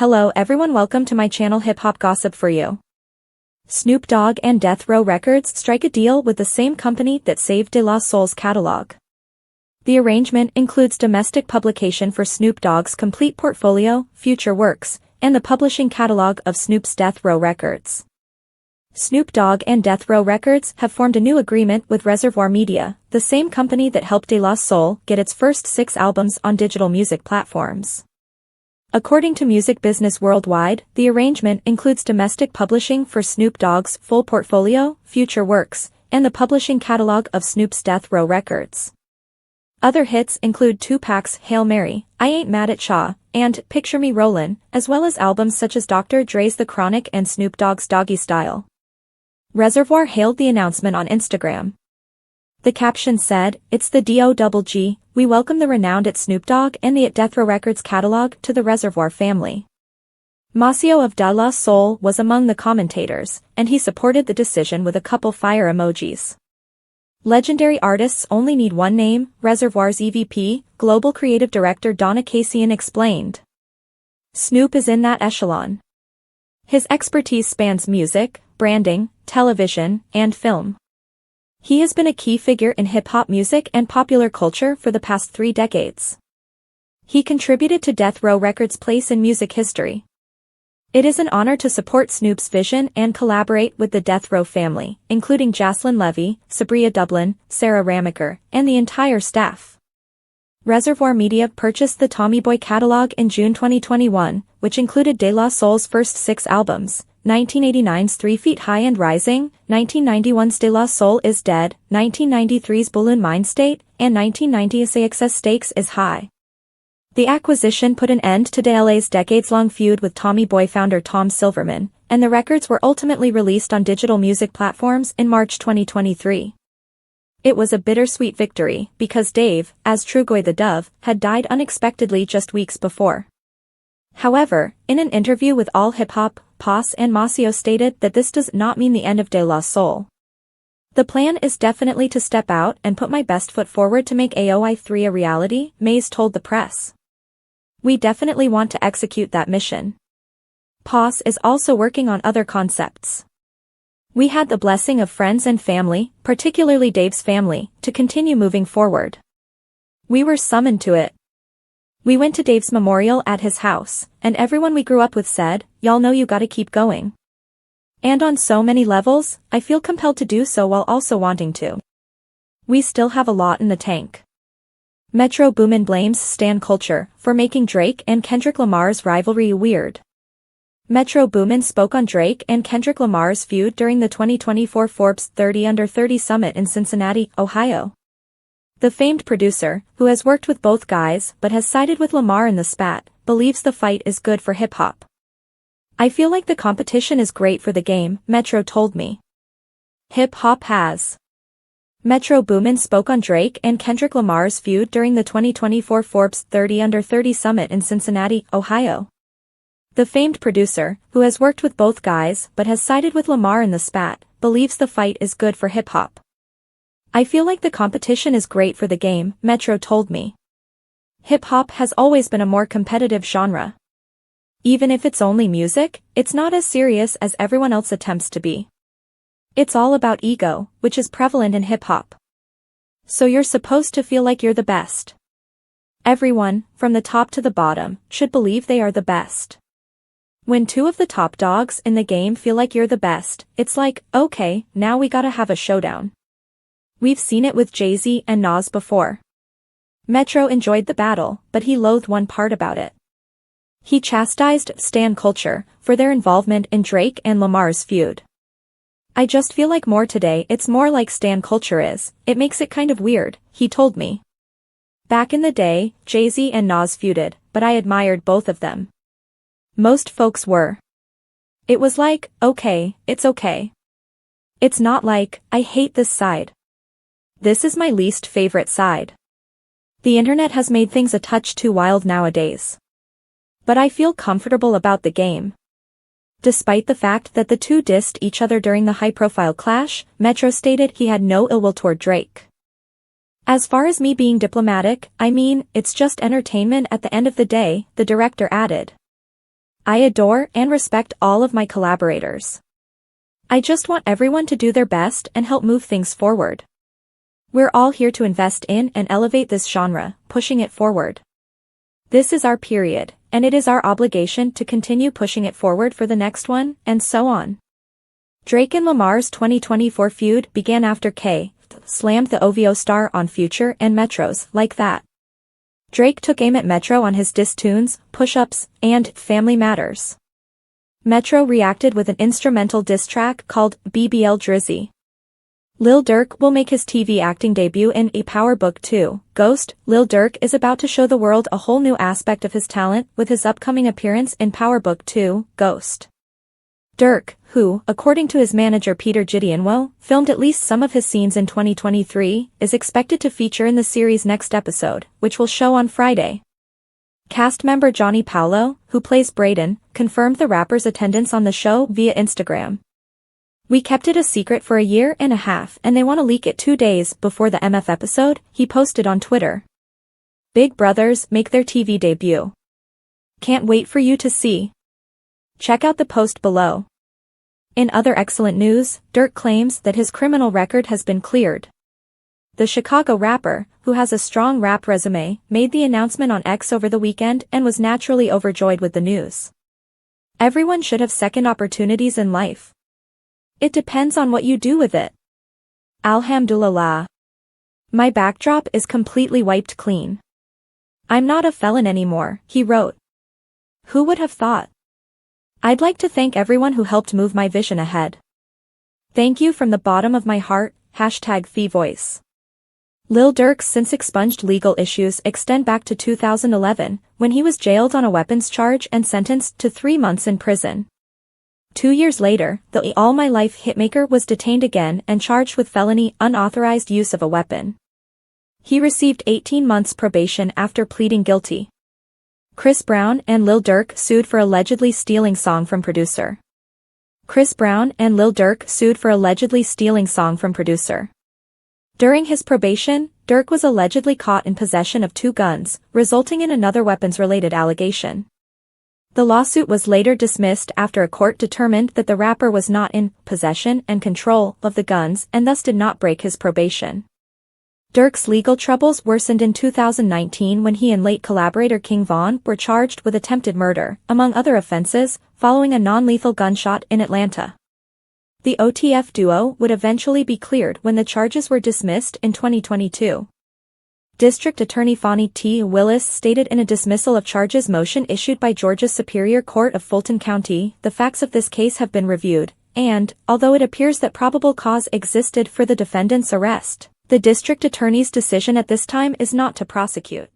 Hello everyone, welcome to my channel Hip Hop Gossip for you. Snoop Dogg and Death Row Records strike a deal with the same company that saved De La Soul's catalog. The arrangement includes domestic publication for Snoop Dogg's complete portfolio, future works, and the publishing catalog of Snoop's Death Row Records. Snoop Dogg and Death Row Records have formed a new agreement with Reservoir Media, the same company that helped De La Soul get its first 6 albums on digital music platforms. According to Music Business Worldwide, the arrangement includes domestic publishing for Snoop Dogg's full portfolio, future works, and the publishing catalog of Snoop's Death Row Records. Other hits include Tupac's Hail Mary, I Ain't Mad at Shaw, and Picture Me Rollin', as well as albums such as Dr. Dre's The Chronic and Snoop Dogg's Doggy Style. Reservoir hailed the announcement on Instagram. The caption said, "It's the DOGG, we welcome the renowned at Snoop Dogg and the at Death Row Records catalog to the Reservoir family." Masio of De La Soul was among the commentators, and he supported the decision with a couple fire emojis. Legendary artists only need one name, Reservoir's EVP, Global Creative Director Donna Cassian explained. Snoop is in that echelon. His expertise spans music, branding, television, and film. He has been a key figure in hip-hop music and popular culture for the past 3 decades. He contributed to Death Row Records' place in music history. It is an honor to support Snoop's vision and collaborate with the Death Row family, including Jaslyn Levy, Sabria Dublin, Sarah Ramaker, and the entire staff. Reservoir Media purchased the Tommy Boy catalog in June 2021, which included De La Soul's first 6 albums. 1989's 3 Feet High and Rising, 1991's De La Soul is Dead, 1993's Balloon Mind State, and 1990's AXS Stakes is High. The acquisition put an end to De La's decades-long feud with Tommy Boy founder Tom Silverman, and the records were ultimately released on digital music platforms in March 2023. It was a bittersweet victory, because Dave, as Trugoy the Dove, had died unexpectedly just weeks before. However, in an interview with All Hip Hop, Pos and Masio stated that this does not mean the end of De La Soul. The plan is definitely to step out and put my best foot forward to make AOI 3 a reality, Mays told the press. We definitely want to execute that mission. Pos is also working on other concepts. We had the blessing of friends and family, particularly Dave's family, to continue moving forward. We were summoned to it. We went to Dave's memorial at his house, and everyone we grew up with said, "Y'all know you gotta keep going." And on so many levels, I feel compelled to do so while also wanting to. We still have a lot in the tank. Metro Boomin blames stan culture for making Drake and Kendrick Lamar's rivalry weird. Metro Boomin spoke on Drake and Kendrick Lamar's feud during the 2024 Forbes 30 Under 30 Summit in Cincinnati, Ohio. The famed producer, who has worked with both guys but has sided with Lamar in the spat, believes the fight is good for hip-hop. "I feel like the competition is great for the game," Metro told me. Hip-hop has. Metro Boomin spoke on Drake and Kendrick Lamar's feud during the 2024 Forbes 30 Under 30 Summit in Cincinnati, Ohio. The famed producer, who has worked with both guys but has sided with Lamar in the spat, believes the fight is good for hip-hop. "I feel like the competition is great for the game," Metro told me. Hip-hop has always been a more competitive genre. Even if it's only music, it's not as serious as everyone else attempts to be. It's all about ego, which is prevalent in hip-hop. So you're supposed to feel like you're the best. Everyone, from the top to the bottom, should believe they are the best. When 2 of the top dogs in the game feel like you're the best, it's like, okay, now we gotta have a showdown. We've seen it with Jay-Z and Nas before. Metro enjoyed the battle, but he loathed one part about it. He chastised stan culture for their involvement in Drake and Lamar's feud. "I just feel like more today it's more like stan culture is, it makes it kind of weird," he told me. "Back in the day, Jay-Z and Nas feuded, but I admired both of them. Most folks were. It was like, okay, it's okay. It's not like, I hate this side. This is my least favorite side. The internet has made things a touch too wild nowadays. But I feel comfortable about the game." Despite the fact that the two dissed each other during the high-profile clash, Metro stated he had no ill will toward Drake. "As far as me being diplomatic, I mean, it's just entertainment at the end of the day," the director added. I adore and respect all of my collaborators. I just want everyone to do their best and help move things forward. We're all here to invest in and elevate this genre, pushing it forward. This is our period, and it is our obligation to continue pushing it forward for the next one, and so on. Drake and Lamar's 2024 feud began after K slammed the OVO star on Future and Metro's Like That. Drake took aim at Metro on his diss tunes, Push-Ups, and Family Matters. Metro reacted with an instrumental diss track called BBL Drizzy. Lil Durk will make his TV acting debut in A Power Book 2, Ghost. Lil Durk is about to show the world a whole new aspect of his talent with his upcoming appearance in Power Book 2, Ghost. Durk, who, according to his manager Peter Gideonwo, filmed at least some of his scenes in 2023, is expected to feature in the series' next episode, which will show on Friday. Cast member Johnny Paolo, who plays Brayden, confirmed the rapper's attendance on the show via Instagram. "We kept it a secret for a year and a half and they want to leak it 2 days before the MF episode," he posted on Twitter. Big Brothers make their TV debut. Can't wait for you to see. Check out the post below. In other excellent news, Durk claims that his criminal record has been cleared. The Chicago rapper, who has a strong rap resume, made the announcement on X over the weekend and was naturally overjoyed with the news. Everyone should have second opportunities in life. It depends on what you do with it. Alhamdulillah. My backdrop is completely wiped clean. I'm not a felon anymore, he wrote. Who would have thought? I'd like to thank everyone who helped move my vision ahead. Thank you from the bottom of my heart, #FeeVoice. Lil Durk's since expunged legal issues extend back to 2011, when he was jailed on a weapons charge and sentenced to 3 months in prison. 2 years later, the All My Life hitmaker was detained again and charged with felony unauthorized use of a weapon. He received 18 months probation after pleading guilty. Chris Brown and Lil Durk sued for allegedly stealing song from producer. Chris Brown and Lil Durk sued for allegedly stealing song from producer. During his probation, Durk was allegedly caught in possession of 2 guns, resulting in another weapons-related allegation. The lawsuit was later dismissed after a court determined that the rapper was not in possession and control of the guns and thus did not break his probation. Durk's legal troubles worsened in 2019 when he and late collaborator King Von were charged with attempted murder, among other offenses, following a non-lethal gunshot in Atlanta. The OTF duo would eventually be cleared when the charges were dismissed in 2022. District Attorney Fonnie T. Willis stated in a dismissal of charges motion issued by Georgia's Superior Court of Fulton County, "The facts of this case have been reviewed, and, although it appears that probable cause existed for the defendant's arrest, the district attorney's decision at this time is not to prosecute."